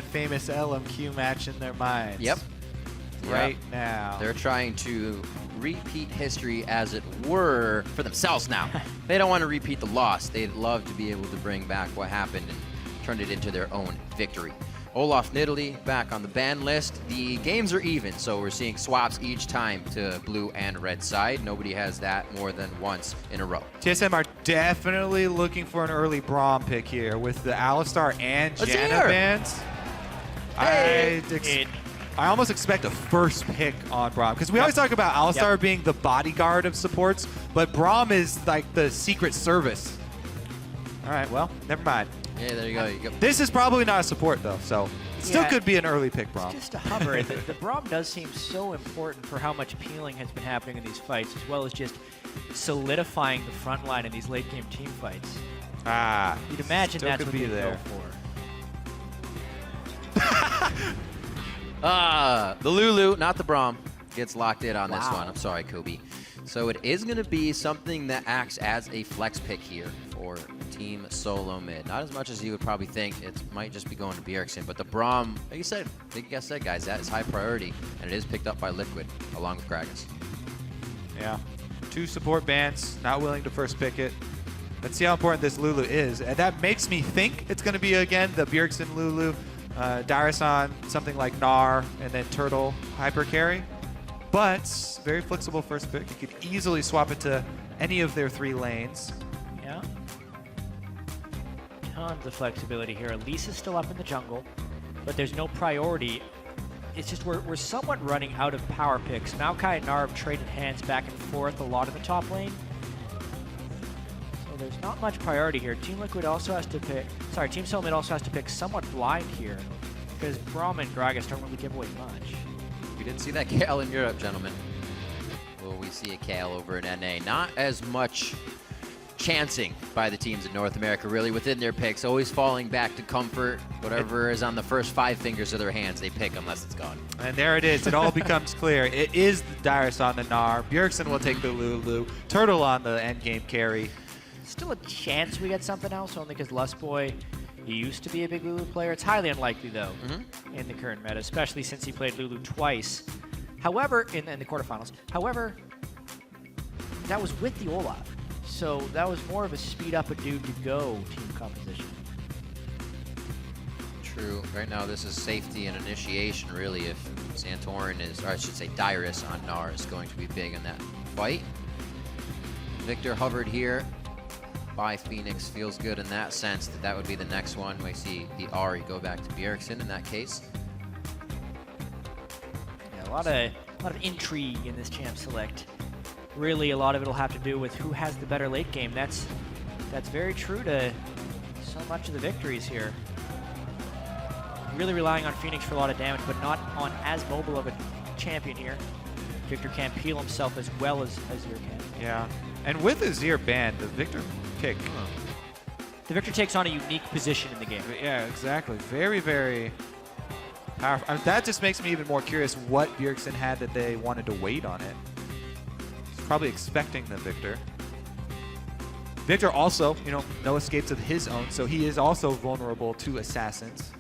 famous LMQ match in their minds. Yep. Right now. They're trying to repeat history, as it were, for themselves now. They don't want to repeat the loss. They'd love to be able to bring back what happened and turn it into their own victory. Olaf Nidalee back on the ban list. The games are even, so we're seeing swaps each time to blue and red side. Nobody has that more than once in a row. TSM are definitely looking for an early Braum pick here with the Alistar and Janna bans. Hey. I almost expect a first pick on Braum because we always talk about Alistar being the bodyguard of supports, but Braum is like the secret service. All right, well, never mind. Yeah, there you go. This is probably not a support, though, so it still could be an early pick, Braum. Just a hover. the Braum does seem so important for how much peeling has been happening in these fights, as well as just solidifying the front line in these late-game team fights. You'd imagine that's what they'd go for. The Lulu, not the Braum, gets locked in on this one. I'm sorry, Kobe. So it is going to be something that acts as a flex pick here for Team Solomid. Not as much as you would probably think. It might just be going to Bjergsen, but the Braum, like you said, guys, that is high priority, and it is picked up by Liquid along with Gragas. Yeah. 2 support bans, not willing to first pick it. Let's see how important this Lulu is. And that makes me think it's going to be, again, the Bjergsen Lulu. Dyrus on something like Gnar, and then Turtle hyper carry. But very flexible first pick. You could easily swap it to any of their 3 lanes. Yeah. Tons of flexibility here. Elise is still up in the jungle, but there's no priority. It's just we're somewhat running out of power picks. Maokai and Gnar have traded hands back and forth a lot in the top lane. So there's not much priority here. Team Liquid also has to pick, Team Solomid also has to pick somewhat blind here, because Braum and Gragas don't really give away much. We didn't see that Kale in Europe, gentlemen. Will we see a Kale over in NA? Not as much chancing by the teams in North America, really, within their picks. Always falling back to comfort. Whatever is on the first 5 fingers of their hands, they pick unless it's gone. And there it is. It all becomes clear. It is the Dyrus on the Gnar. Bjergsen will take the Lulu. Turtle on the endgame carry. Still a chance we get something else, only because Lustboy, he used to be a big Lulu player. It's highly unlikely, though, in the current meta, especially since he played Lulu twice. However, in the quarterfinals. However, that was with the Olaf. So that was more of a speed up a dude to go team composition. True. Right now, this is safety and initiation, really, if Santorin is, or I should say Dyrus on Gnar is going to be big in that fight. Viktor hovered here by FeniX. Feels good in that sense that that would be the next one. We see the Ari go back to Bjergsen in that case. Yeah, a lot of intrigue in this champ select. Really, a lot of it will have to do with who has the better late game. That's very true to so much of the victories here. Really relying on FeniX for a lot of damage, but not on as mobile of a champion here. Viktor can't peel himself as well as Azir can. Yeah, and with Azir banned, the Viktor pick. The Viktor takes on a unique position in the game. Yeah, exactly. Very, very powerful. I mean, that just makes me even more curious what Bjergsen had that they wanted to wait on it. He's probably expecting the Viktor. Viktor also, you know, no escapes of his own, so he is also vulnerable to assassins.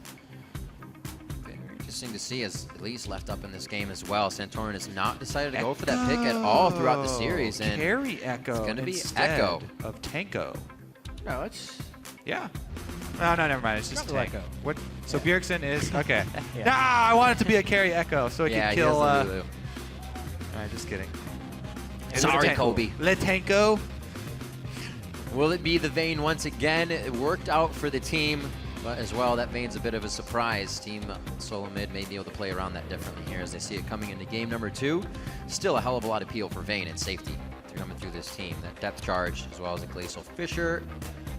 Interesting to see as Elise left up in this game as well. Santorin has not decided to go for that pick at all throughout the series. And carry Ekko. It's going to be instead Ekko of Tanko. No, it's... Yeah. No, never mind. It's just Ekko. What? So Bjergsen is... Okay. Yeah. Nah, I want it to be a carry Ekko so he can kill... He has the Lulu. Alright, just kidding. Sorry, Kobe. Le Tanko. Will it be the Vayne once again? It worked out for the team, but as well, that Vayne's a bit of a surprise. Team Solomid may be able to play around that differently here as they see it coming into game number 2. Still a hell of a lot of appeal for Vayne and safety coming through this team. That depth charge, as well as a Glacial Fisher.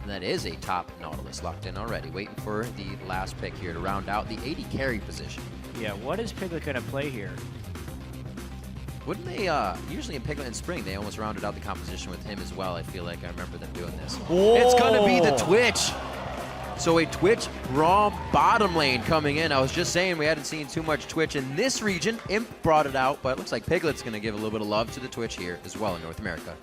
And that is a top Nautilus locked in already, waiting for the last pick here to round out the AD carry position. Yeah, what is Piglet going to play here? Wouldn't they, usually in Piglet in Spring, they almost rounded out the composition with him as well. I feel like I remember them doing this. Whoa. It's going to be the Twitch. So a Twitch Braum bottom lane coming in. I was just saying we hadn't seen too much Twitch in this region. Imp brought it out, but it looks like Piglet's going to give a little bit of love to the Twitch here as well in North America.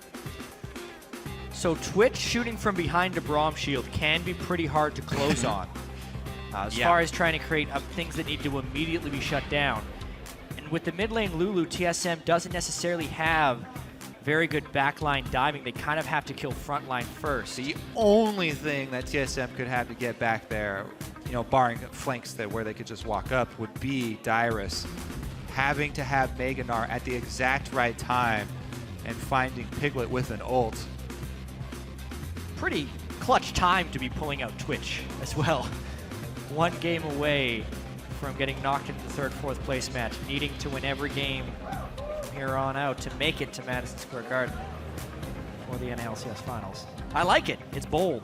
So Twitch shooting from behind a Braum shield can be pretty hard to close on. as far as trying to create things that need to immediately be shut down. And with the mid lane Lulu, TSM doesn't necessarily have very good backline diving. They kind of have to kill frontline first. The only thing that TSM could have to get back there, you know, barring flanks where they could just walk up, would be Dyrus having to have Gnar at the exact right time and finding Piglet with an ult. Pretty clutch time to be pulling out Twitch as well. One game away from getting knocked into the third, fourth place match, needing to win every game from here on out to make it to Madison Square Garden for the NLCS Finals. I like it. It's bold.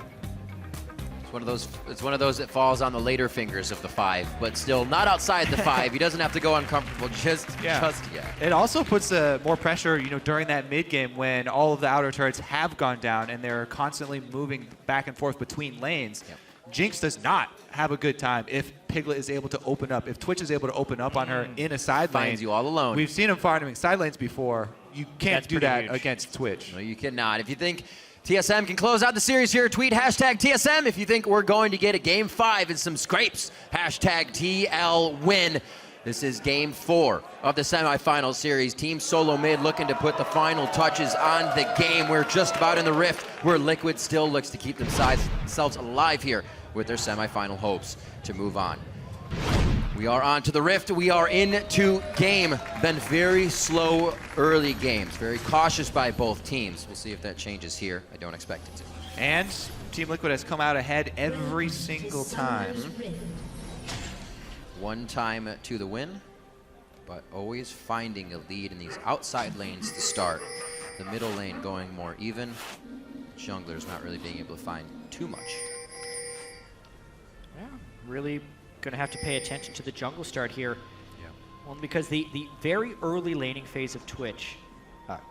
It's one of those that falls on the later fingers of the 5, but still not outside the 5. He doesn't have to go uncomfortable just yet. It also puts more pressure, you know, during that mid game when all of the outer turrets have gone down and they're constantly moving back and forth between lanes. Yep. Jinx does not have a good time if Piglet is able to open up. If Twitch is able to open up on her in a side lane. Finds you all alone. We've seen him farming side lanes before. You can't do that against Twitch. No, you cannot. If you think TSM can close out the series here, tweet hashtag TSM. If you think we're going to get a game 5 and some scrapes, hashtag TL win. This is game 4 of the semifinal series. Team Solomid looking to put the final touches on the game. We're just about in the rift where Liquid still looks to keep themselves alive here with their semifinal hopes to move on. We are on to the rift. We are into game. Been very slow early games. Very cautious by both teams. We'll see if that changes here. I don't expect it to. And Team Liquid has come out ahead every single time. One time to the win, but always finding a lead in these outside lanes to start. The middle lane going more even. Junglers not really being able to find too much. Yeah, really going to have to pay attention to the jungle start here. Yeah. Well, because the very early laning phase of Twitch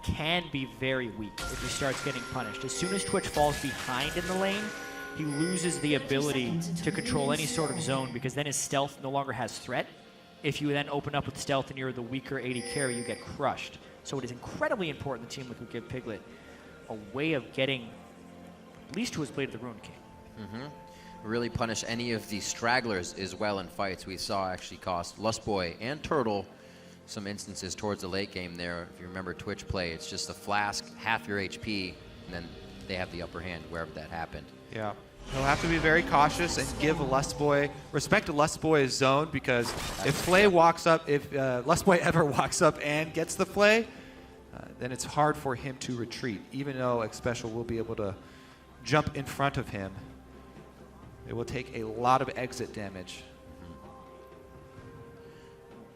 can be very weak if he starts getting punished. As soon as Twitch falls behind in the lane, he loses the ability to control any sort of zone because then his stealth no longer has threat. If you then open up with stealth and you're the weaker AD carry, you get crushed. So it is incredibly important the Team Liquid give Piglet a way of getting at least to his Blade of the Ruined King. Really punish any of the stragglers as well in fights. We saw actually cost Lustboy and Turtle some instances towards the late game there. If you remember Twitch play, it's just a flask, half your HP, and then they have the upper hand wherever that happened. Yeah. He'll have to be very cautious and give Lustboy, respect to Lustboy's zone, because if Flay walks up, if Lustboy ever walks up and gets the Flay, then it's hard for him to retreat, even though Xpecial will be able to jump in front of him. It will take a lot of exit damage.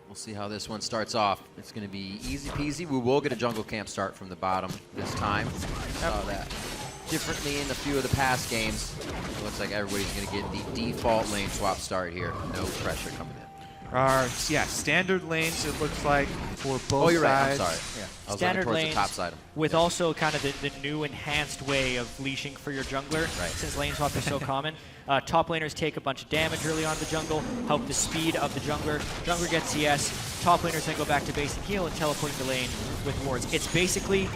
We'll see how this one starts off. It's going to be easy peasy. We will get a jungle camp start from the bottom this time. Saw that differently in a few of the past games. It looks like everybody's going to get the default lane swap start here. No pressure coming in. Yeah, standard lanes, it looks like, for both sides. Oh, you're right. I'm sorry. Yeah. I was Standard looking towards lanes the top side. with also kind of the new enhanced way of leashing for your jungler, Right. since lane swap is so common. Top laners take a bunch of damage early on in the jungle, help the speed of the jungler. Jungler gets CS. Top laners then go back to base and heal and teleport into lane with wards. It's basically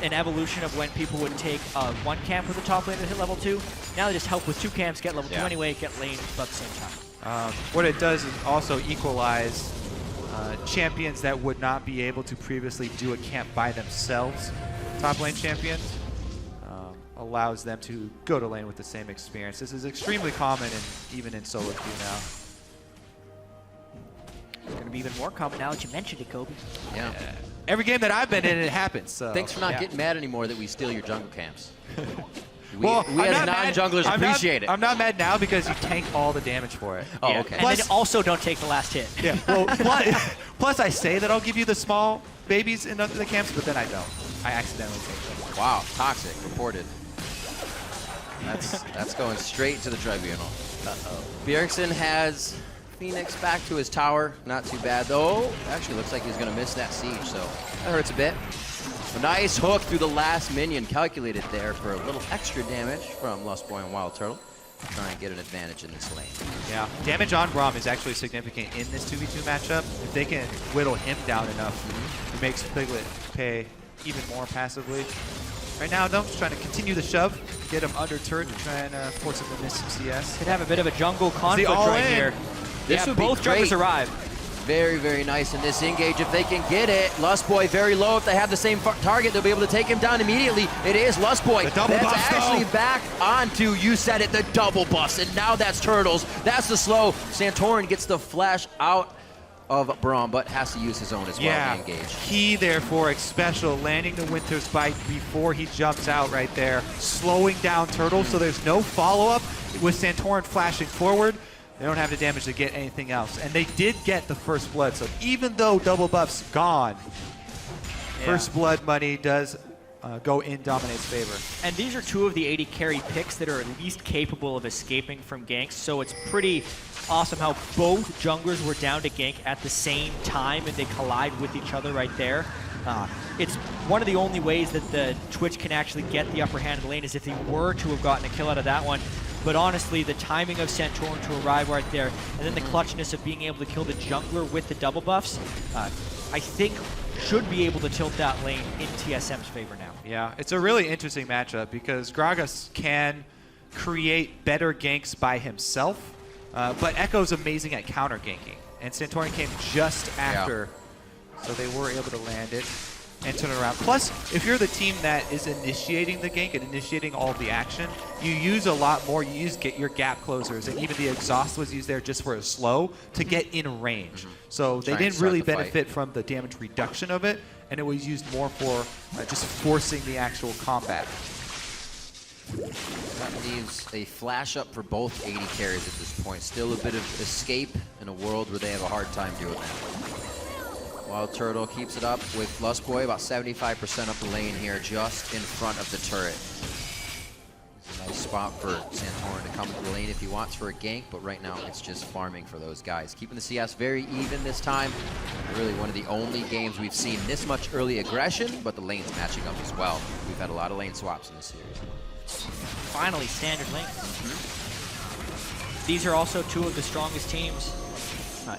an evolution of when people would take one camp with a top laner to hit level 2. Now they just help with 2 camps, get level 2 anyway, get lane about the same time. What it does is also equalize champions that would not be able to previously do a camp by themselves. Top lane champions allows them to go to lane with the same experience. This is extremely common even in solo queue now. It's going to be even more common now that you mentioned it, Kobe. Yeah. Every game that I've been in, it happens. So, Thanks for not getting mad anymore that we steal your jungle camps. We Well, as non-junglers appreciate it. I'm not mad now because you tank all the damage for it. Oh, Yeah. okay. And then also don't take the last hit. Yeah. Well, plus I say that I'll give you the small babies in the camps, but then I don't. I accidentally take them. Wow, toxic reported. That's going straight to the tribunal. Bjergsen has FeniX back to his tower. Not too bad though. Actually looks like he's gonna miss that siege, so that hurts a bit. A nice hook through the last minion, calculated there for a little extra damage from Lustboy and Wildturtle. Try and get an advantage in this lane. Yeah. Damage on Braum is actually significant in this 2v2 matchup. If they can whittle him down enough, it makes Piglet pay even more passively. Right now, though, just trying to continue the shove. get him under turret to try and force him to miss some CS. Could have a bit of a jungle conflict all right in? here. This would be both great. junglers arrive. Very, very nice in this engage if they can get it. Lustboy very low. If they have the same target, they'll be able to take him down immediately. It is Lustboy. The double That's buff, actually though. back onto, you said it, the double buffs. And now that's Turtles. That's the slow. Santorin gets the flash out of Braum, but has to use his own as well to engage. Key there for Xpecial, landing the Winter Spike before he jumps out right there, slowing down Turtle, so there's no follow-up with Santorin flashing forward. They don't have the damage to get anything else. And they did get the first blood, so even though double buff's gone, first blood money does go in Dominate's favor. And these are two of the 80 carry picks that are at least capable of escaping from ganks, so it's pretty awesome how both junglers were down to gank at the same time and they collide with each other right there. It's one of the only ways that the Twitch can actually get the upper hand of the lane is if he were to have gotten a kill out of that one. But honestly, the timing of Santorin to arrive right there, and then the clutchness of being able to kill the jungler with the double buffs, I think should be able to tilt that lane in TSM's favor now. Yeah, it's a really interesting matchup because Gragas can create better ganks by himself, but Ekko's amazing at counter ganking, and Santorin came just after, so they were able to land it and turn it around. Plus, if you're the team that is initiating the gank and initiating all of the action, you use a lot more. You get your gap closers, and even the exhaust was used there just for a slow to get in range. So they didn't really benefit from the damage reduction of it, and it was used more for just forcing the actual combat. That leaves a flash up for both 80 carries at this point. Still a bit of escape in a world where they have a hard time doing that. Wildturtle keeps it up with Lustboy, about 75% up the lane here, just in front of the turret. It's a nice spot for Santorin to come to the lane if he wants for a gank, but right now it's just farming for those guys. Keeping the CS very even this time. Really one of the only games we've seen this much early aggression, but the lane's matching up as well. We've had a lot of lane swaps in this series. Finally, standard lanes. These are also two of the strongest teams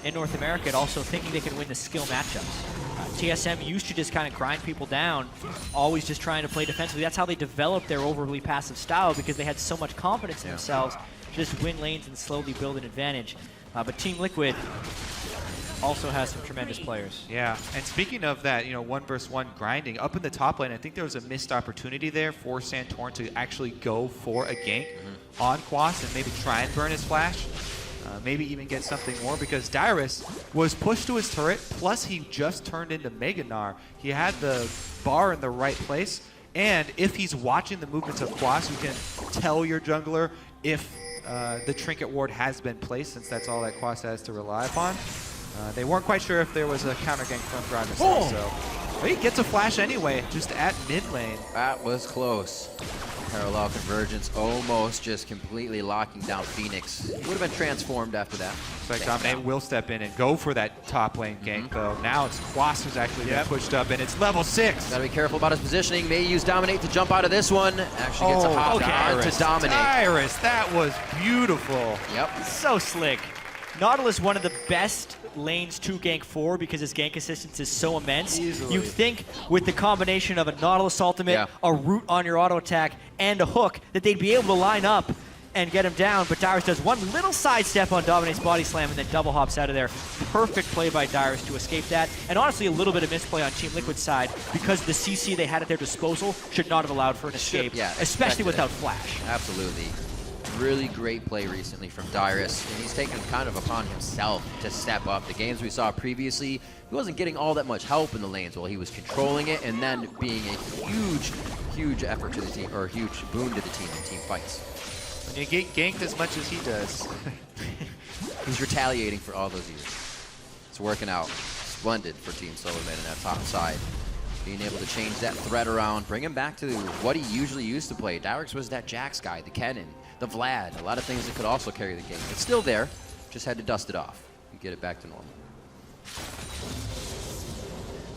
in North America, and also thinking they can win the skill matchups. TSM used to just kind of grind people down, always just trying to play defensively. That's how they developed their overly passive style, because they had so much confidence in themselves to just win lanes and slowly build an advantage. But Team Liquid also has some tremendous players. Yeah, and speaking of that, 1v1 grinding, up in the top lane, I think there was a missed opportunity there for Santorin to actually go for a gank on Quas and maybe try and burn his flash. Maybe even get something more, because Dyrus was pushed to his turret, plus he just turned into Gnar. He had the bar in the right place, and if he's watching the movements of Quas, you can tell your jungler if the trinket ward has been placed, since that's all that Quas has to rely upon. They weren't quite sure if there was a counter gank from Gragas, so he gets a flash anyway, just at mid lane. That was close. Parallel convergence, almost just completely locking down FeniX. Would have been transformed after that. Like Dominate will step in and go for that top lane gank, though. Now it's Quas who's actually been pushed up, and it's level 6. Gotta be careful about his positioning. May use Dominate to jump out of this one. Actually gets a hop on to Dominate. Dyrus, that was beautiful. Yep. So slick. Nautilus, one of the best lanes to gank for, because his gank assistance is so immense. Easily. You think with the combination of a Nautilus ultimate, a root on your auto attack, and a hook, that they'd be able to line up and get him down, but Dyrus does one little sidestep on Dominate's body slam and then double hops out of there. Perfect play by Dyrus to escape that, and honestly a little bit of misplay on Team Liquid's side, because the CC they had at their disposal should not have allowed for an escape, especially without flash. Absolutely. Really great play recently from Dyrus, and he's taken kind of upon himself to step up. The games we saw previously, he wasn't getting all that much help in the lanes while he was controlling it, and then being a huge effort to the team, or a huge boon to the team in team fights. When you get ganked as much as he does. He's retaliating for all those years. It's working out. Splendid for Team Solomid in that top side. Being able to change that threat around, bring him back to what he usually used to play. Dyrus was that Jax guy, the Kennen, the Vlad, a lot of things that could also carry the game. It's still there, just had to dust it off and get it back to normal.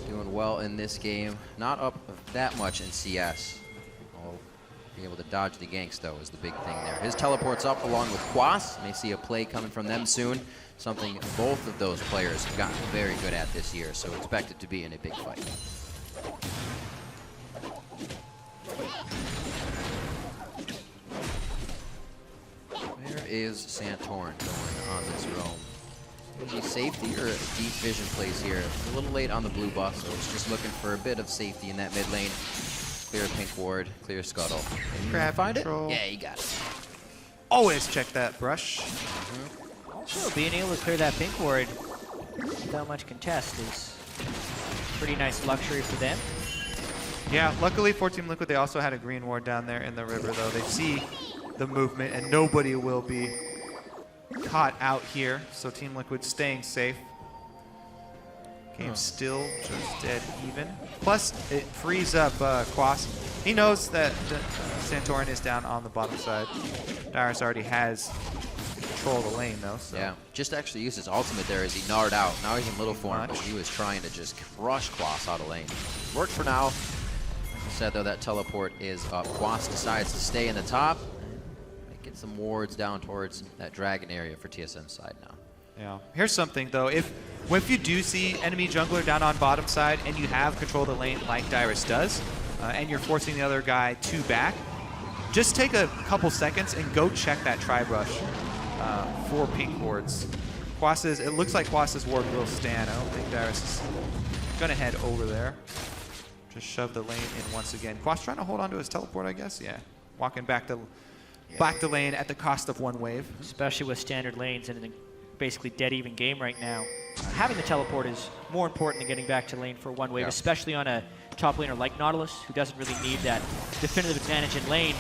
Doing well in this game, not up that much in CS. Being able to dodge the ganks, though, is the big thing there. His teleport's up along with Quas. May see a play coming from them soon. Something both of those players have gotten very good at this year, so expect it to be in a big fight. is Santorin going on this roam? Will be safety or deep vision plays here? A little late on the blue buff, so it's just looking for a bit of safety in that mid lane. Clear pink ward, clear scuttle. Can you find control. it? Yeah, you got it. Always check that brush. Also, being able to clear that pink ward without much contest is pretty nice luxury for them. Yeah, luckily for Team Liquid, they also had a green ward down there in the river, though. They see the movement, and nobody will be caught out here. So Team Liquid staying safe. Game still just dead even. Plus, it frees up Quas. He knows that Santorin is down on the bottom side. Dyrus already has control of the lane, though. So. Yeah, just actually used his ultimate there as he gnarred out. Now he's in little form, but he was trying to just crush Quas out of lane. Worked for now. Like I said, though, that teleport is up. Quas decides to stay in the top. Get some wards down towards that dragon area for TSM's side now. Yeah. Here's something, though. If you do see enemy jungler down on bottom side and you have control of the lane like Dyrus does, and you're forcing the other guy to back, just take a couple seconds and go check that tri-brush for pink wards. It looks like Quas's ward will stand. I don't think Dyrus is going to head over there. Just shove the lane in once again. Quas trying to hold on to his teleport, I guess. Yeah. Walking back to lane at the cost of one wave. Especially with standard lanes in a basically dead even game right now. Having the teleport is more important than getting back to lane for one wave, especially on a top laner like Nautilus, who doesn't really need that definitive advantage in lane.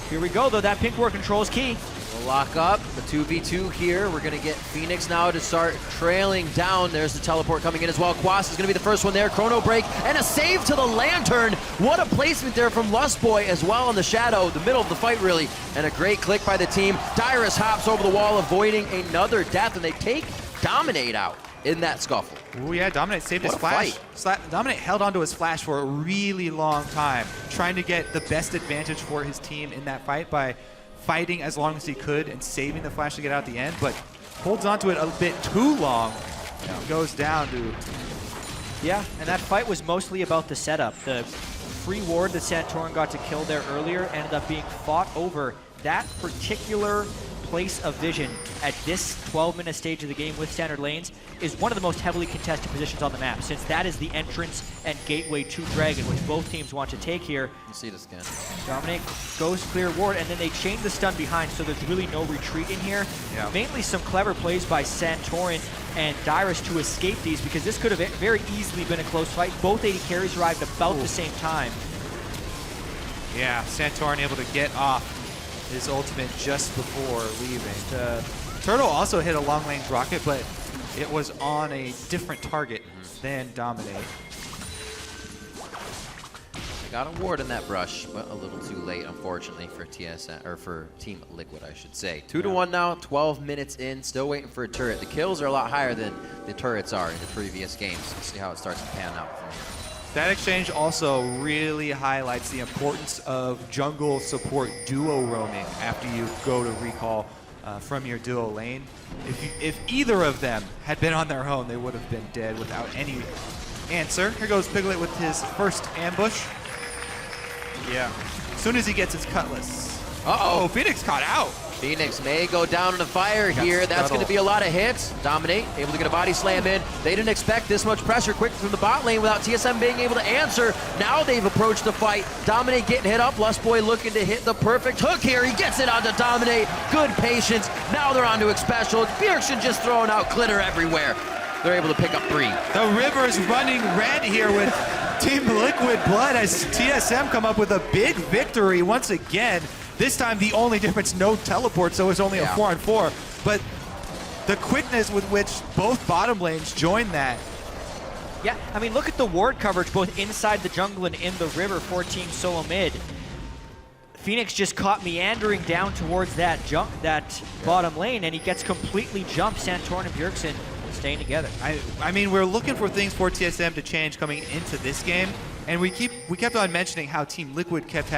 Here we go, though. That pink ward control is key. We'll lock up the 2v2 here. We're going to get FeniX now to start trailing down. There's the teleport coming in as well. Quas is going to be the first one there. Chrono break and a save to the Lantern. What a placement there from Lustboy as well in the shadow, the middle of the fight really. And a great click by the team. Dyrus hops over the wall, avoiding another death, and they take Dominate out in that scuffle. Oh yeah, Dominate saved his flash. Dominate held onto his flash for a really long time, trying to get the best advantage for his team in that fight by fighting as long as he could and saving the flash to get out at the end, but holds onto it a bit too long. Goes down to... Yeah, and that fight was mostly about the setup. The free ward that Santorin got to kill there earlier ended up being fought over. That particular place of vision at this 12-minute stage of the game with standard lanes is one of the most heavily contested positions on the map, since that is the entrance and gateway to Dragon, which both teams want to take here. You see this again. Dominate goes clear ward, and then they chain the stun behind, so there's really no retreat in here. Yeah. Mainly some clever plays by Santorin and Dyrus to escape these, because this could have very easily been a close fight. Both AD carries arrived about the same time. Yeah, Santorin able to get off his ultimate just before leaving. Turtle also hit a long range rocket, but it was on a different target than Dominate. They got a ward in that brush, but a little too late, unfortunately, for TSM, or for Team Liquid, I should say. 2-1 now, 12 minutes in, still waiting for a turret. The kills are a lot higher than the turrets are in the previous games. Let's see how it starts to pan out from here. That exchange also really highlights the importance of jungle support duo roaming after you go to recall from your duo lane. If either of them had been on their own, they would have been dead without any answer. Here goes Piglet with his first ambush. Yeah. As soon as he gets his cutlass. Uh-oh, FeniX caught out. FeniX may go down in the fire here. That's going to be a lot of hits. Dominate, able to get a body slam in. They didn't expect this much pressure quick from the bot lane without TSM being able to answer. Now they've approached the fight. Dominate getting hit up. Lustboy looking to hit the perfect hook here. He gets it onto Dominate. Good patience. Now they're on to Xpecial. Bjergsen just throwing out glitter everywhere. They're able to pick up 3. The river's running red here with Team Liquid blood as TSM come up with a big victory once again. This time the only difference, no teleport, so it's only a 4-on-4. But the quickness with which both bottom lanes joined that. Yeah, I mean, look at the ward coverage both inside the jungle and in the river for Team Solomid. FeniX just caught meandering down towards that bottom lane, and he gets completely jumped. Santorin and Bjergsen staying together. I mean, we're looking for things for TSM to change coming into this game, and we kept on mentioning how Team Liquid kept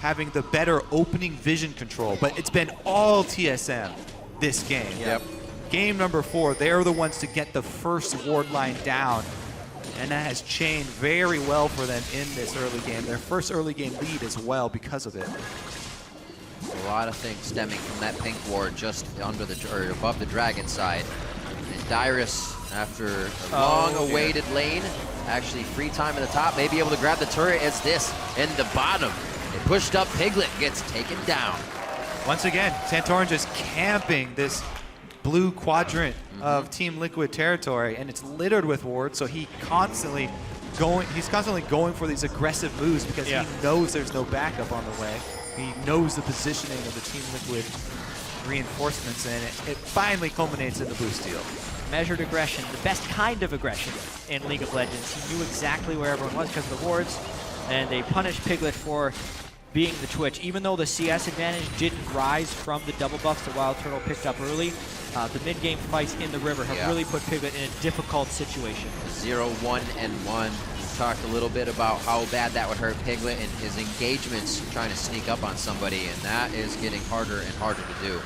having the better opening vision control, but it's been all TSM this game. Yep. Game number 4, they're the ones to get the first ward line down, and that has chained very well for them in this early game. Their first early game lead as well because of it. lot of things stemming from that pink ward just under the, or above the dragon side. And Dyrus, after a long-awaited lane, actually free time in the top, may be able to grab the turret. It's this in the bottom. It pushed up, Piglet gets taken down. Once again, Santorin just camping this blue quadrant of Team Liquid territory, and it's littered with wards, so he's constantly going for these aggressive moves because he knows there's no backup on the way. He knows the positioning of the Team Liquid reinforcements, and it finally culminates in the blue steal. Measured aggression, the best kind of aggression in League of Legends. He knew exactly where everyone was because of the wards, and they punished Piglet for being the Twitch. Even though the CS advantage didn't rise from the double buffs that Wildturtle picked up early, the mid-game fights in the river have really put Piglet in a difficult situation. 0, 1, and 1. We talked a little bit about how bad that would hurt Piglet and his engagements trying to sneak up on somebody, and that is getting harder and harder to do.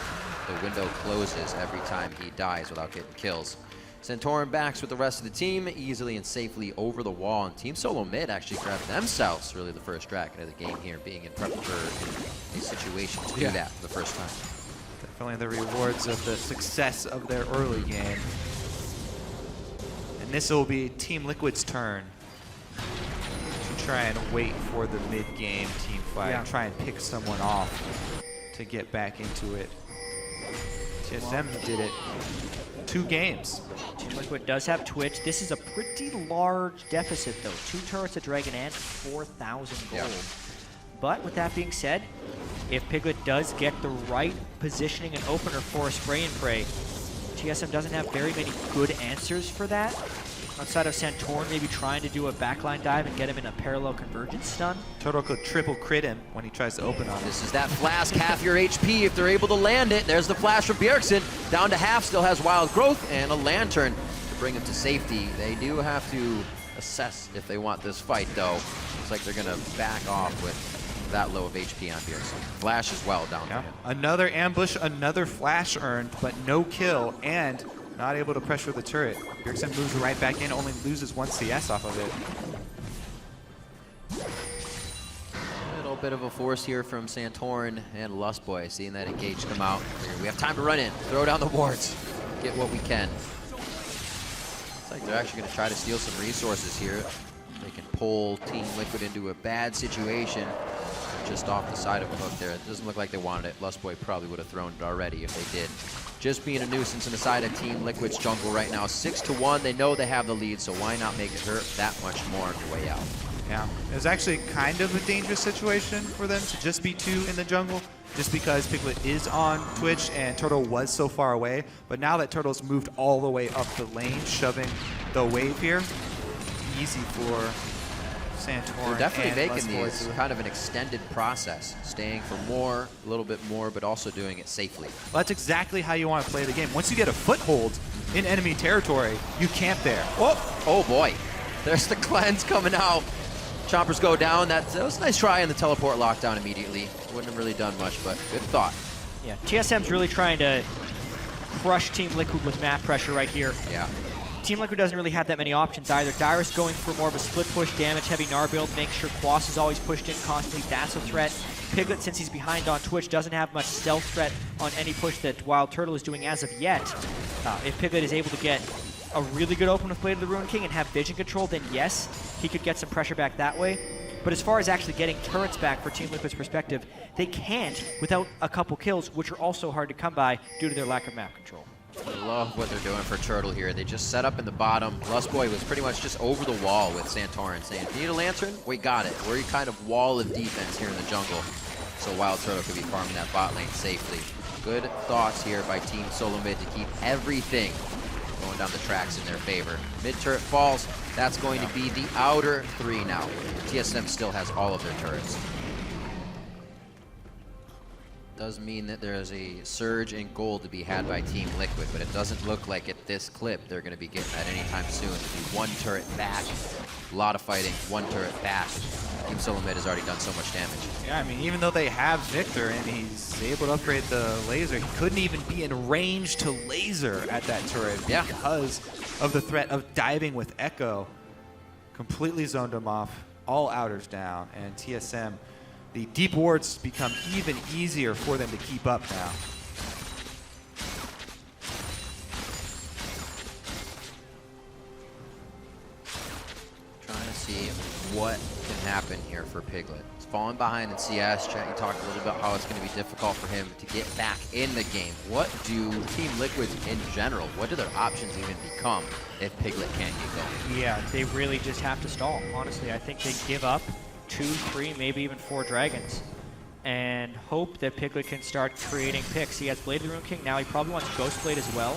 The window closes every time he dies without getting kills. Santorin backs with the rest of the team easily and safely over the wall, and Team Solomid actually grabbed themselves really the first dragon of the game here, being in prep for a situation to do that for the first time. Definitely the rewards of the success of their early game. And this will be Team Liquid's turn to try and wait for the mid-game team fight and try and pick someone off to get back into it. TSM did it 2 games. Team Liquid does have Twitch. This is a pretty large deficit, though. 2 turrets at Dragon and 4,000 gold. But with that being said, if Piglet does get the right positioning and opener for a spray and pray, TSM doesn't have very many good answers for that. Outside of Santorin maybe trying to do a backline dive and get him in a parallel convergence stun. Turtle could triple crit him when he tries to open on him. This is that flask, half your HP if they're able to land it. There's the flash from Bjergsen. Down to half, still has wild growth and a lantern to bring him to safety. They do have to assess if they want this fight, though. Looks like they're going to back off with that low of HP on Bjergsen. Flash as well down there. Another ambush, another flash earned, but no kill, and not able to pressure the turret. Bjergsen moves right back in, only loses 1 CS off of it. A little bit of a force here from Santorin and Lustboy, seeing that engage come out. We have time to run in, throw down the wards, get what we can. Looks like they're actually going to try to steal some resources here. They can pull Team Liquid into a bad situation just off the side of the hook there. It doesn't look like they wanted it. Lustboy probably would have thrown it already if they did. Just being a nuisance in the side of Team Liquid's jungle right now. 6-1, they know they have the lead, so why not make it hurt that much more on the way out? Yeah, it was actually kind of a dangerous situation for them to just be 2 in the jungle, just because Piglet is on Twitch and Turtle was so far away. But now that Turtle's moved all the way up the lane, shoving the wave here, easy for Santorin. They're definitely making Lustboy these kind of an extended process, staying for more, a little bit more, but also doing it safely. Well, that's exactly how you want to play the game. Once you get a foothold in enemy territory, you camp there. Oh boy, there's the cleanse coming out. Choppers go down. That was a nice try on the teleport lockdown immediately. Wouldn't have really done much, but good thought. Yeah, TSM's really trying to crush Team Liquid with map pressure right here. Yeah. Team Liquid doesn't really have that many options either. Dyrus going for more of a split push damage, heavy Gnar build, make sure Quas is always pushed in constantly. That's a threat. Piglet, since he's behind on Twitch, doesn't have much stealth threat on any push that Wildturtle is doing as of yet. If Piglet is able to get a really good open with Blade of the Ruined King and have vision control, then yes, he could get some pressure back that way. But as far as actually getting turrets back for Team Liquid's perspective, they can't without a couple kills, which are also hard to come by due to their lack of map control. I love what they're doing for Turtle here. They just set up in the bottom. Lustboy was pretty much just over the wall with Santorin, saying, if you need a lantern, we got it. We're your kind of wall of defense here in the jungle. So Wildturtle could be farming that bot lane safely. Good thoughts here by Team Solomid to keep everything going down the tracks in their favor. Mid turret falls. That's going to be the outer 3 now. TSM still has all of their turrets. Does mean that there is a surge in gold to be had by Team Liquid, but it doesn't look like at this clip they're going to be getting that anytime soon. It'll be 1 turret back, a lot of fighting, 1 turret back. Team Solomid has already done so much damage. Yeah, I mean, even though they have Viktor and he's able to upgrade the laser, he couldn't even be in range to laser at that turret because of the threat of diving with Ekko. Completely zoned him off, all outers down, and TSM the deep wards become even easier for them to keep up now. Trying to see what can happen here for Piglet. He's falling behind in CS. Jatt, you talked a little bit about how it's going to be difficult for him to get back in the game. What do Team Liquid's in general, what do their options even become if Piglet can't get going? Yeah, they really just have to stall, honestly. I think they give up 2, 3, maybe even 4 dragons and hope that Piglet can start creating picks. He has Blade of the Rune King. Now he probably wants Ghost Blade as well,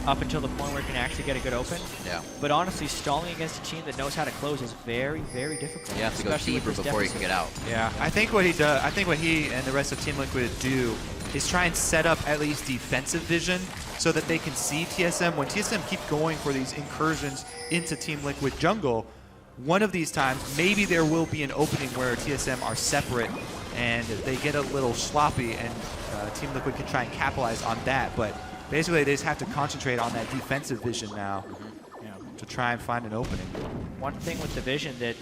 up until the point where he can actually get a good open. Yeah. But honestly, stalling against a team that knows how to close is very, very difficult. You have to go deeper before you can get out. Yeah, I think what he does, I think what he and the rest of Team Liquid do is try and set up at least defensive vision so that they can see TSM. When TSM keep going for these incursions into Team Liquid jungle, one of these times, maybe there will be an opening where TSM are separate and they get a little sloppy, and Team Liquid can try and capitalize on that. But basically, they just have to concentrate on that defensive vision now to try and find an opening. One thing with the vision that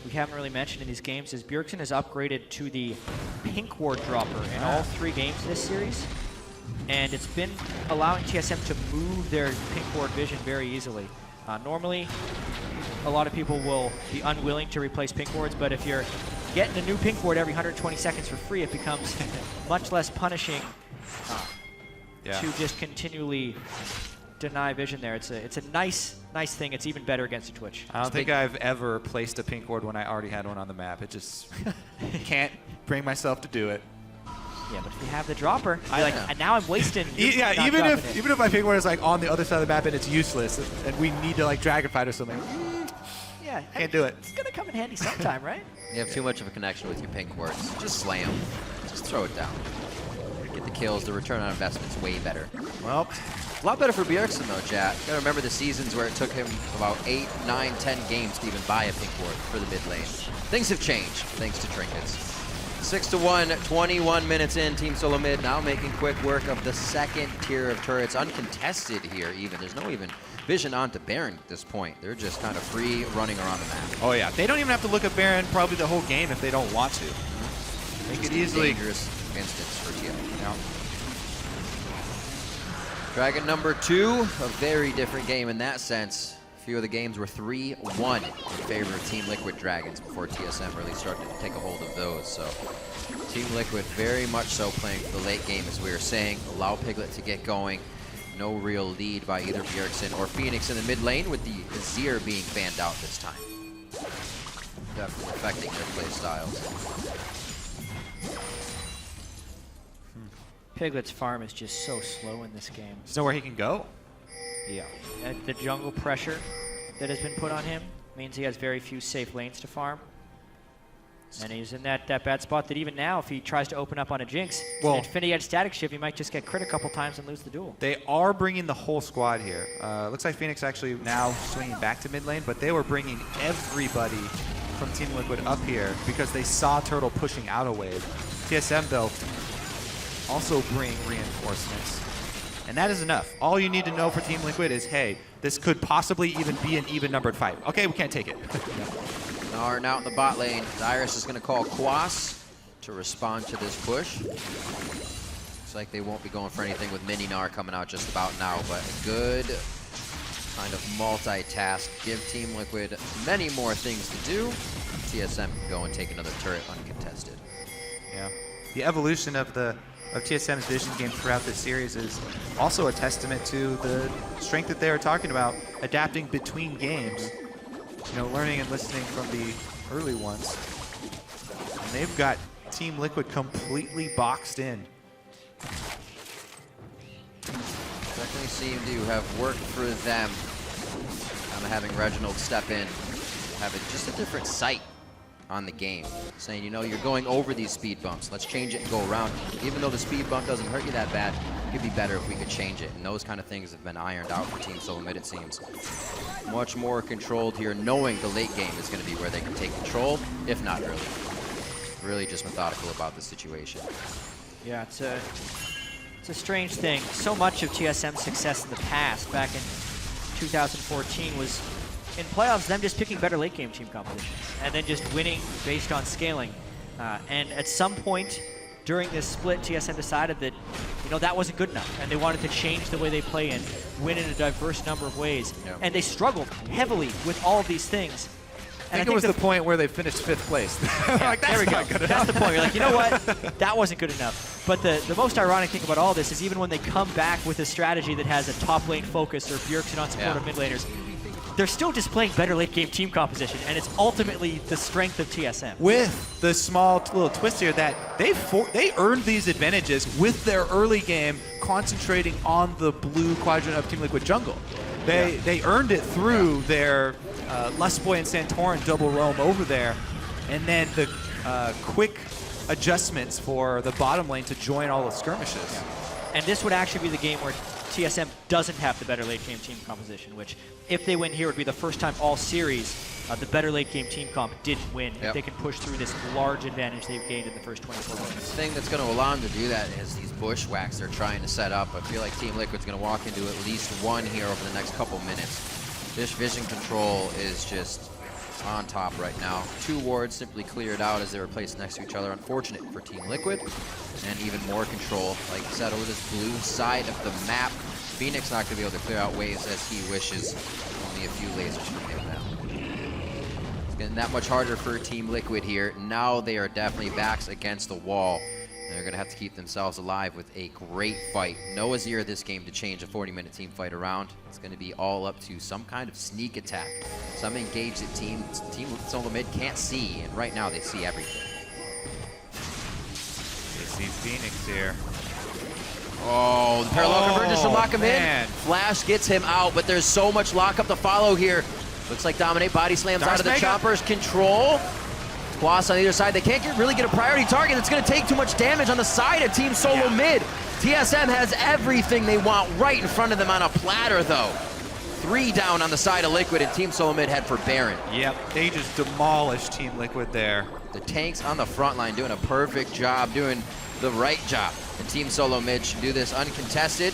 we haven't really mentioned in these games is Bjergsen has upgraded to the pink ward dropper in all 3 games this series. And it's been allowing TSM to move their pink ward vision very easily. Normally, a lot of people will be unwilling to replace pink wards, but if you're getting a new pink ward every 120 seconds for free, it becomes much less punishing to just continually deny vision there. It's a nice thing. It's even better against the Twitch. I don't think I've ever placed a pink ward when I already had one on the map. It just can't bring myself to do it. Yeah, but if you have the dropper, and now I'm wasting. Yeah, even if my pink ward is like on the other side of the map and it's useless, and we need to like dragon fight or something. Yeah, can't do it. It's gonna come in handy sometime, right? You have too much of a connection with your pink wards. Just slay them. Just throw it down. Get the kills. The return on investment's way better. Well, a lot better for Bjergsen though, Jatt. You gotta remember the seasons where it took him about 8, 9, 10 games to even buy a pink ward for the mid lane. Things have changed thanks to trinkets. 6-1, 21 minutes in. Team Solomid now making quick work of the second tier of turrets. Uncontested here even. There's no even vision onto Baron at this point. They're just kind of free running around the map. oh yeah, they don't even have to look at Baron probably the whole game if they don't want to. They could easily. Dangerous instance for TF. Yeah. Dragon number 2, a very different game in that sense. A few of the games were 3-1 in favor of Team Liquid Dragons before TSM really started to take a hold of those. So Team Liquid very much so playing for the late game, as we were saying. Allow Piglet to get going. No real lead by either Bjergsen or FeniX in the mid lane, with the Azir being fanned out this time. Definitely affecting their play styles. Piglet's farm is just so slow in this game. There's nowhere he can go. Yeah. And the jungle pressure that has been put on him means he has very few safe lanes to farm. And he's in that bad spot that even now, if he tries to open up on a Jinx, well, Infinity Edge Static Shift, he might just get crit a couple times and lose the duel. They are bringing the whole squad here. Looks like FeniX actually now swinging back to mid lane, but they were bringing everybody from Team Liquid up here because they saw Turtle pushing out a wave. TSM, though, also bring reinforcements. And that is enough. All you need to know for Team Liquid is, hey, this could possibly even be an even-numbered fight. Okay, we can't take it. Gnar now in the bot lane. Dyrus is going to call Quas to respond to this push. Looks like they won't be going for anything with mini Gnar coming out just about now, but a good kind of multitask. Give Team Liquid many more things to do. TSM can go and take another turret uncontested. Yeah. The evolution of TSM's vision game throughout this series is also a testament to the strength that they were talking about, adapting between games. You know, learning and listening from the early ones. And they've got Team Liquid completely boxed in. Definitely seem to have worked for them. Kind of having Reginald step in, having just a different sight on the game. Saying, you know, you're going over these speed bumps. Let's change it and go around. Even though the speed bump doesn't hurt you that bad, it'd be better if we could change it. And those kind of things have been ironed out for Team Solomid, it seems. Much more controlled here, knowing the late game is going to be where they can take control, if not early. Really just methodical about the situation. Yeah, it's a strange thing. So much of TSM's success in the past, back in 2014, was in playoffs, them just picking better late game team compositions and then just winning based on scaling. And at some point during this split, TSM decided that, that wasn't good enough, and they wanted to change the way they play and win in a diverse number of ways. Yep. And they struggled heavily with all of these things. I think it was the point where they finished 5th place. Like, there we go. not good That's enough. the point. You're like, you know what? That wasn't good enough. But the most ironic thing about all this is even when they come back with a strategy that has a top lane focus or Bjergsen on support of mid laners, they're still displaying better late game team composition, and it's ultimately the strength of TSM. With the small little twist here that they earned these advantages with their early game concentrating on the blue quadrant of Team Liquid jungle. They earned it through their Lustboy and Santorin double roam over there, and then the quick adjustments for the bottom lane to join all the skirmishes. Yeah. And this would actually be the game where TSM doesn't have the better late game team composition, which if they win here would be the first time all series the better late game team comp didn't win. If they can push through this large advantage they've gained in the first 24 minutes. The thing that's going to allow them to do that is these bushwhacks they're trying to set up. I feel like Team Liquid's going to walk into at least one here over the next couple minutes. This vision control is just on top right now. 2 wards simply cleared out as they were placed next to each other. Unfortunate for Team Liquid. And even more control, like I said, over this blue side of the map. FeniX not going to be able to clear out waves as he wishes. Only a few lasers from him now. It's getting that much harder for Team Liquid here. Now they are definitely backs against the wall. They're going to have to keep themselves alive with a great fight. No Azir this game to change a 40-minute team fight around. It's going to be all up to some kind of sneak attack. Some engage that Team Solomid can't see, and right now they see everything. They see FeniX here. Oh, the parallel convergence to lock him man. in. Flash gets him out, but there's so much lockup to follow here. Looks like Dominate body slams out of the Chopper's control. Quas on either side. They can't really get a priority target. It's going to take too much damage on the side of Team Solomid. TSM has everything they want right in front of them on a platter, though. 3 down on the side of Liquid, and Team Solomid head for Baron. Yep, they just demolished Team Liquid there. The tanks on the front line doing a perfect job, doing the right job. And Team Solomid should do this uncontested.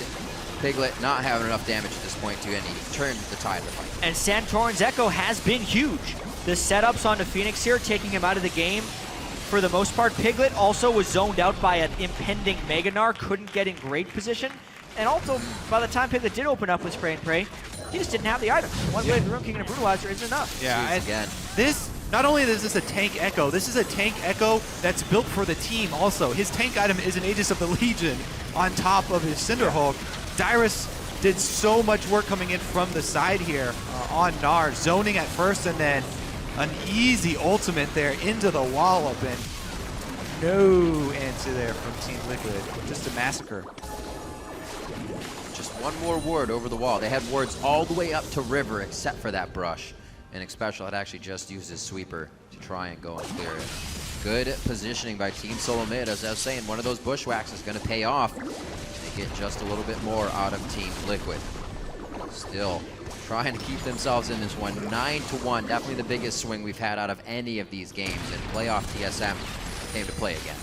Piglet not having enough damage at this point to turn the tide of the fight. And Santorin's Ekko has been huge. The setups onto FeniX here, taking him out of the game for the most part. Piglet also was zoned out by an impending Gnar, couldn't get in great position. And also, by the time Piglet did open up with Spray and Pray, he just didn't have the item. One way of the Room King and a Brutalizer isn't enough. Yeah, again. This, not only is this a tank Ekko, this is a tank Ekko that's built for the team also. His tank item is an Aegis of the Legion on top of his Cinderhulk. Dyrus did so much work coming in from the side here on Gnar, zoning at first and then an easy ultimate there into the wallop, and no answer there from Team Liquid. Just a massacre. Just one more ward over the wall. They had wards all the way up to river except for that brush. And Xpecial had actually just used his sweeper to try and go and clear it. Good positioning by Team Solomid. As I was saying, one of those bushwhacks is going to pay off. They get just a little bit more out of Team Liquid. Still trying to keep themselves in this one. 9-1, definitely the biggest swing we've had out of any of these games. And playoff TSM came to play again.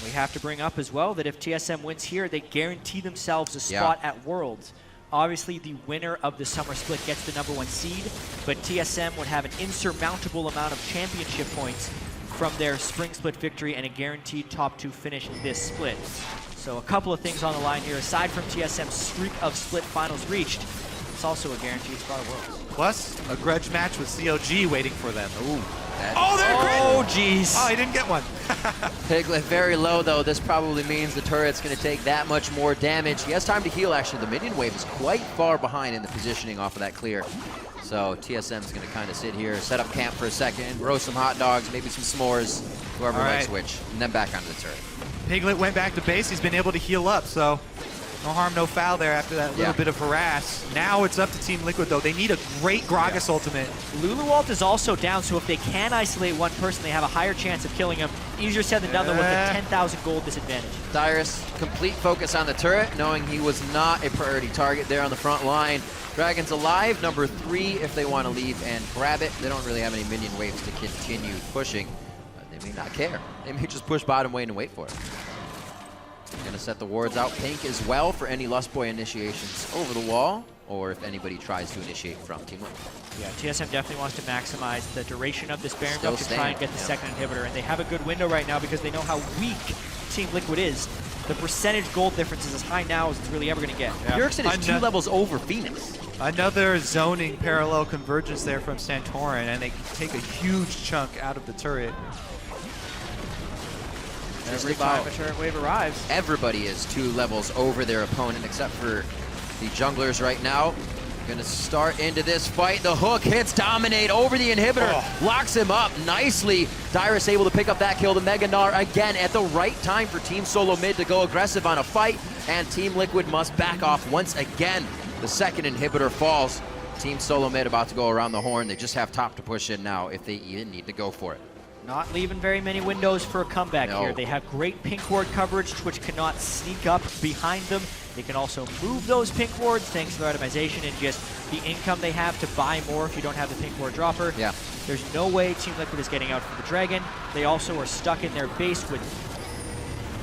We have to bring up as well that if TSM wins here, they guarantee themselves a spot at Worlds. Obviously, the winner of the summer split gets the #1 seed, but TSM would have an insurmountable amount of championship points from their spring split victory and a guaranteed top 2 finish in this split. So a couple of things on the line here. Aside from TSM's streak of split finals reached, it's also a guaranteed spot at Worlds. Plus, a grudge match with COG waiting for them. Ooh. Oh, they're crit! Oh, jeez. Oh, he didn't get one. Piglet very low, though. This probably means the turret's going to take that much more damage. He has time to heal, actually. The minion wave is quite far behind in the positioning off of that clear. So TSM's going to kind of sit here, set up camp for a second, roast some hot dogs, maybe some s'mores, whoever likes which, and then back onto the turret. Piglet went back to base. He's been able to heal up, so no harm, no foul there after that little bit of harass. Now it's up to Team Liquid, though. They need a great Gragas ultimate. Lulu ult is also down, so if they can isolate one person, they have a higher chance of killing him. Easier said than done, though, with the 10,000 gold disadvantage. Dyrus, complete focus on the turret, knowing he was not a priority target there on the front line. Dragon's alive, #3 if they want to leave and grab it. They don't really have any minion waves to continue pushing. They may not care. They may just push bottom lane and wait for it. Gonna set the wards out pink as well for any Lustboy initiations over the wall, or if anybody tries to initiate from Team Liquid. Yeah, TSM definitely wants to maximize the duration of this Baron Still buff to try and get the second inhibitor, and they have a good window right now because they know how weak Team Liquid is. The percentage gold difference is as high now as it's really ever going to get. Yeah. Bjergsen is 2 levels over FeniX. Another zoning parallel convergence there from Santorin, and they take a huge chunk out of the turret. Every time a turret wave arrives. Everybody is 2 levels over their opponent except for the junglers right now. Gonna start into this fight. The hook hits Dominate over the inhibitor, locks him up nicely. Dyrus able to pick up that kill. The Mega Gnar again at the right time for Team Solomid to go aggressive on a fight, and Team Liquid must back off once again. The second inhibitor falls. Team Solomid about to go around the horn. They just have top to push in now if they even need to go for it. Not leaving very many windows for a comeback here. They have great pink ward coverage. Twitch cannot sneak up behind them. They can also move those pink wards thanks to their itemization and just the income they have to buy more if you don't have the pink ward dropper. Yeah. There's no way Team Liquid is getting out for the Dragon. They also are stuck in their base with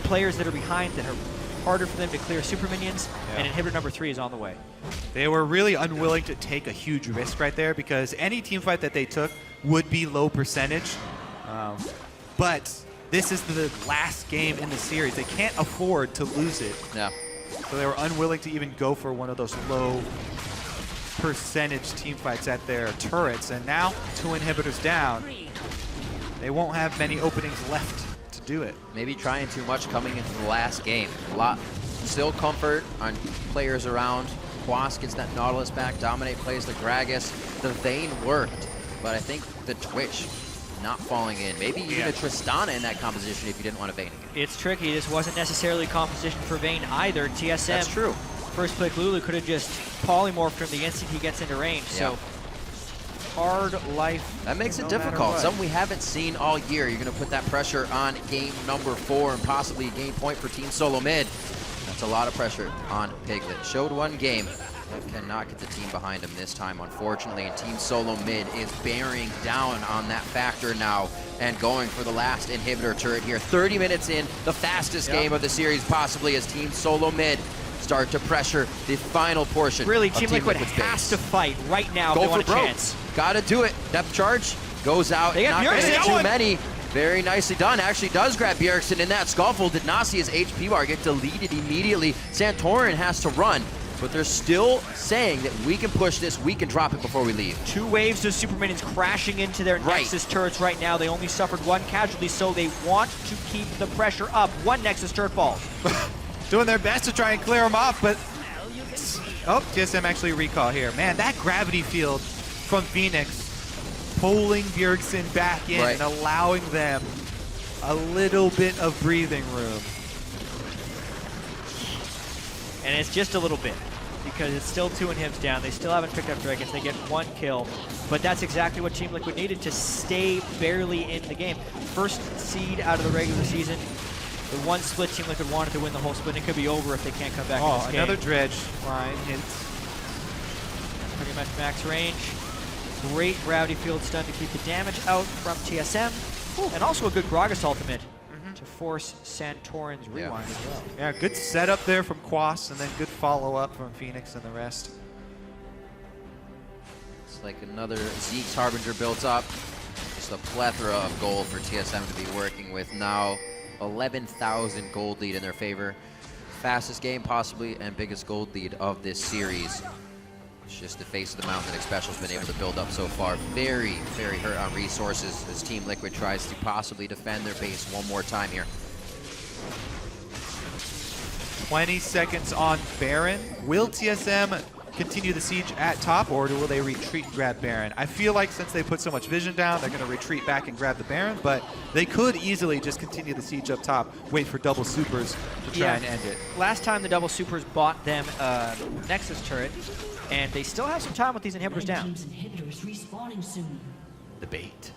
players that are behind that are harder for them to clear super minions, and inhibitor number 3 is on the way. They were really unwilling to take a huge risk right there because any team fight that they took would be low percentage. But this is the last game in the series. They can't afford to lose it. Yeah. So they were unwilling to even go for one of those low percentage team fights at their turrets. And now 2 inhibitors down. They won't have many openings left to do it. Maybe trying too much coming into the last game. A lot still comfort on players around. Quas gets that Nautilus back. Dominate plays the Gragas. The Vayne worked, but I think the Twitch not falling in. Maybe even a Tristana in that composition if you didn't want to Vayne again. It's tricky. This wasn't necessarily composition for Vayne either. TSM, That's true. First pick Lulu could have just polymorphed him the instant he gets into range. So hard life. That makes no it difficult. matter Something we haven't seen all year. You're going to put that pressure on game number 4 and possibly a game point for Team Solomid. That's a lot of pressure on Piglet. Showed 1 game, but cannot get the team behind him this time, unfortunately. And Team Solomid is bearing down on that factor now and going for the last inhibitor turret here. 30 minutes in, the fastest game of the series possibly, as Team Solomid start to pressure the final portion. Really, of Team Liquid Liquid's has base. to fight right now if Go they for want a broke. chance. Gotta do it. Depth charge goes out. They got Not gonna Bjergsen. hit That too one. many. Very nicely done. Actually does grab Bjergsen in that scuffle. Did not see his HP bar get deleted immediately. Santorin has to run, but they're still saying that we can push this, we can drop it before we leave. 2 waves of super minions crashing into their Nexus turrets right now. They only suffered 1 casualty, so they want to keep the pressure up. 1 Nexus turret falls. Doing their best to try and clear them off, but TSM actually recall here. Man, that gravity field from FeniX pulling Bjergsen back in and allowing them a little bit of breathing room. And it's just a little bit, because it's still 2 inhibs down. They still haven't picked up Dragons. They get 1 kill, but that's exactly what Team Liquid needed to stay barely in the game. First seed out of the regular season. The 1 split Team Liquid wanted to win the whole split, and it could be over if they can't come back in this game. Another dredge line hits. Pretty much max range. Great gravity field stun to keep the damage out from TSM. And also a good Gragas ultimate to force Santorin's rewind as well. Yeah, good setup there from Quas, and then good follow-up from FeniX and the rest. It's like another Zeke's Harbinger built up. Just a plethora of gold for TSM to be working with now. 11,000 gold lead in their favor. Fastest game possibly and biggest gold lead of this series. It's just the face of the mountain that Xpecial's been able to build up so far. Very, very hurt on resources as Team Liquid tries to possibly defend their base one more time here. 20 seconds on Baron. Will TSM continue the siege at top, or will they retreat and grab Baron? I feel like since they put so much vision down, they're going to retreat back and grab the Baron, but they could easily just continue the siege up top, wait for double supers to try and end it. Last time the double supers bought them Nexus turret, and they still have some time with these inhibitors down. The bait.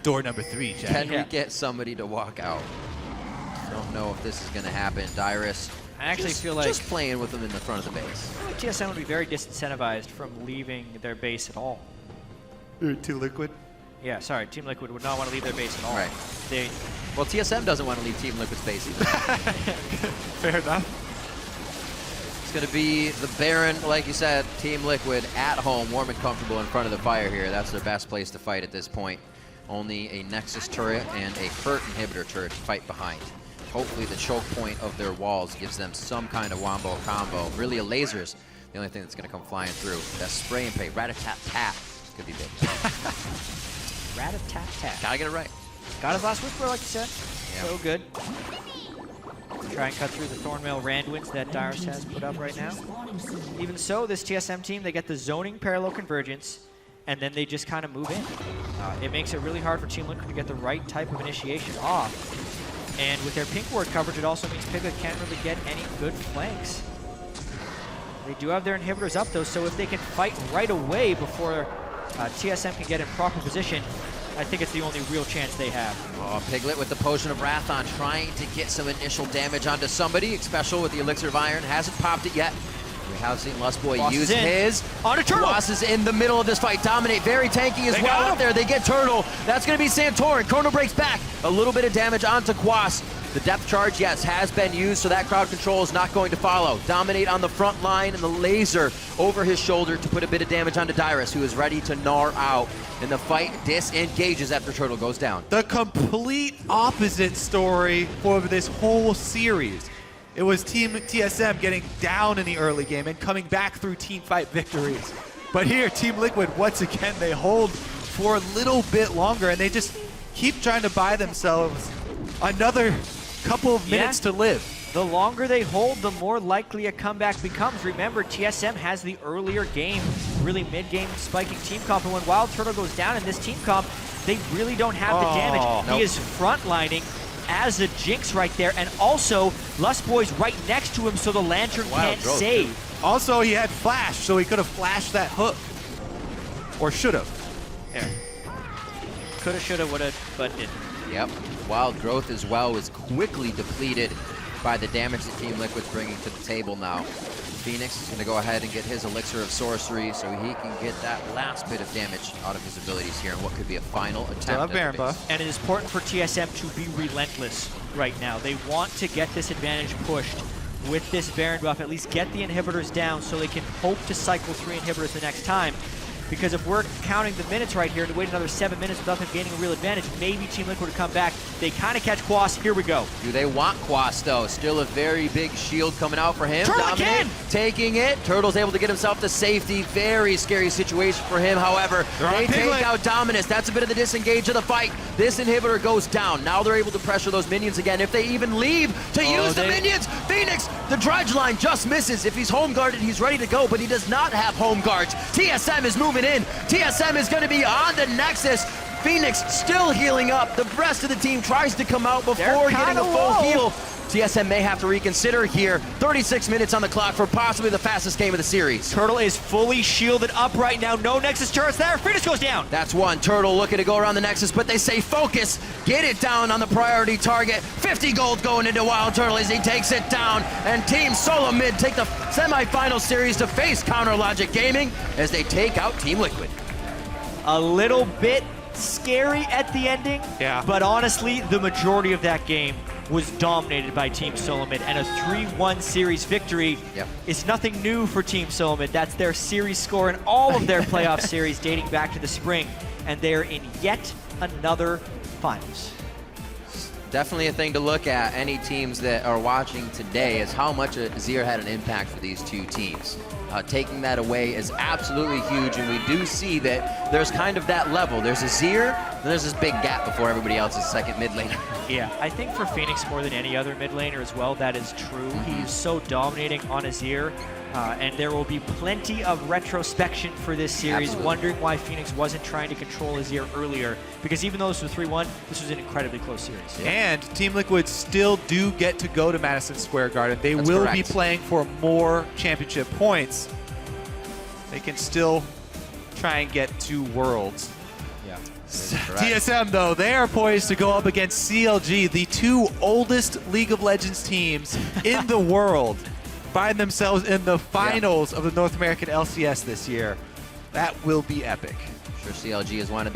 Door number 3, Jatt. Can we get somebody to walk out? Don't know if this is going to happen. Dyrus, I actually feel like just playing with them in the front of the base. I feel like TSM would be very disincentivized from leaving their base at all. Too liquid? Yeah, sorry, Team Liquid would not want to leave their base at all. Right. They, Well, TSM doesn't want to leave Team Liquid's base either. Fair enough. It's going to be the Baron, like you said, Team Liquid at home, warm and comfortable in front of the fire here. That's their best place to fight at this point. Only a Nexus turret and a Hurt inhibitor turret to fight behind. Hopefully the choke point of their walls gives them some kind of wombo combo. Really a laser's the only thing that's going to come flying through. That spray and pray, rat-a-tat-tat. It's going to be big. rat-a-tat-tat. Gotta get it right. Got his last whisper, like you said. Yeah. So good. Try and cut through the Thornmail Randwinds that Dyrus has put up right now. Even so, this TSM team, they get the zoning parallel convergence, and then they just kind of move in. It makes it really hard for Team Liquid to get the right type of initiation off. And with their pink ward coverage, it also means Piglet can't really get any good flanks. They do have their inhibitors up, though, so if they can fight right away before TSM can get in proper position, I think it's the only real chance they have. Oh, Piglet with the Potion of Wrath on, trying to get some initial damage onto somebody. Xpecial with the Elixir of Iron, hasn't popped it yet. We have seen Lustboy use his. On a Turtle! Quas is in the middle of this fight. Dominate, very tanky as well up there. They get Turtle. That's going to be Santorin. Chrono breaks back. A little bit of damage onto Quas. The depth charge, yes, has been used, so that crowd control is not going to follow. Dominate on the front line and the laser over his shoulder to put a bit of damage onto Dyrus, who is ready to gnar out. And the fight disengages after Turtle goes down. The complete opposite story for this whole series. It was Team TSM getting down in the early game and coming back through team fight victories. But here, Team Liquid, once again, they hold for a little bit longer, and they just keep trying to buy themselves another couple of minutes to live. The longer they hold, the more likely a comeback becomes. Remember, TSM has the earlier game, really mid-game spiking team comp, and when Wildturtle goes down in this team comp, they really don't have the damage. Nope. He is frontlining as a Jinx right there, and also Lustboy's right next to him, so the Lantern can't save. Also, he had Flash, so he could have flashed that hook. Or should have. Yeah. Coulda, shoulda, woulda, but didn't. Yep. Wild Growth as well was quickly depleted by the damage that Team Liquid's bringing to the table now. FeniX is going to go ahead and get his Elixir of Sorcery so he can get that last bit of damage out of his abilities here in what could be a final attempt. Baron buff. And it is important for TSM to be relentless right now. They want to get this advantage pushed with this Baron buff, at least get the inhibitors down so they can hope to cycle 3 inhibitors the next time. Because if we're counting the minutes right here to wait another 7 minutes without them gaining a real advantage, maybe Team Liquid would come back. They kind of catch Quas. Here we go. Do they want Quas, though? Still a very big shield coming out for him. Turtle Dominate, again! taking it. Turtle's able to get himself to safety. Very scary situation for him, however. They take out Dominus. That's a bit of the disengage of the fight. This inhibitor goes down. Now they're able to pressure those minions again. If they even leave to use the minions, FeniX, the dredge line just misses. If he's home guarded, he's ready to go, but he does not have home guards. TSM is moving in. TSM is going to be on the Nexus. FeniX still healing up. The rest of the team tries to come out before getting a full heal. TSM may have to reconsider here. 36 minutes on the clock for possibly the fastest game of the series. Turtle is fully shielded up right now. No Nexus turrets there. FeniX goes down. That's one. Turtle looking to go around the Nexus, but they say focus. Get it down on the priority target. 50 gold going into Wildturtle as he takes it down. And Team Solomid take the semifinal series to face Counter Logic Gaming as they take out Team Liquid. A little bit scary at the ending, but honestly, the majority of that game was dominated by Team Solomid, and a 3-1 series victory is nothing new for Team Solomid. That's their series score in all of their playoff series dating back to the spring, and they're in yet another finals. Definitely a thing to look at, any teams that are watching today, is how much Azir had an impact for these two teams. Taking that away is absolutely huge, and we do see that there's kind of that level. There's Azir, and there's this big gap before everybody else's second mid laner. Yeah, I think for FeniX more than any other mid laner as well, that is true. He's so dominating on Azir, and there will be plenty of retrospection for this series, wondering why FeniX wasn't trying to control Azir earlier, because even though this was 3-1, this was an incredibly close series. And Team Liquid still do get to go to Madison Square Garden. They will be playing for more championship points. They can still try and get to Worlds. TSM, though, they are poised to go up against CLG, the 2 oldest League of Legends teams in the world, find themselves in the finals of the North American LCS this year. That will be epic. I'm sure CLG has wanted that.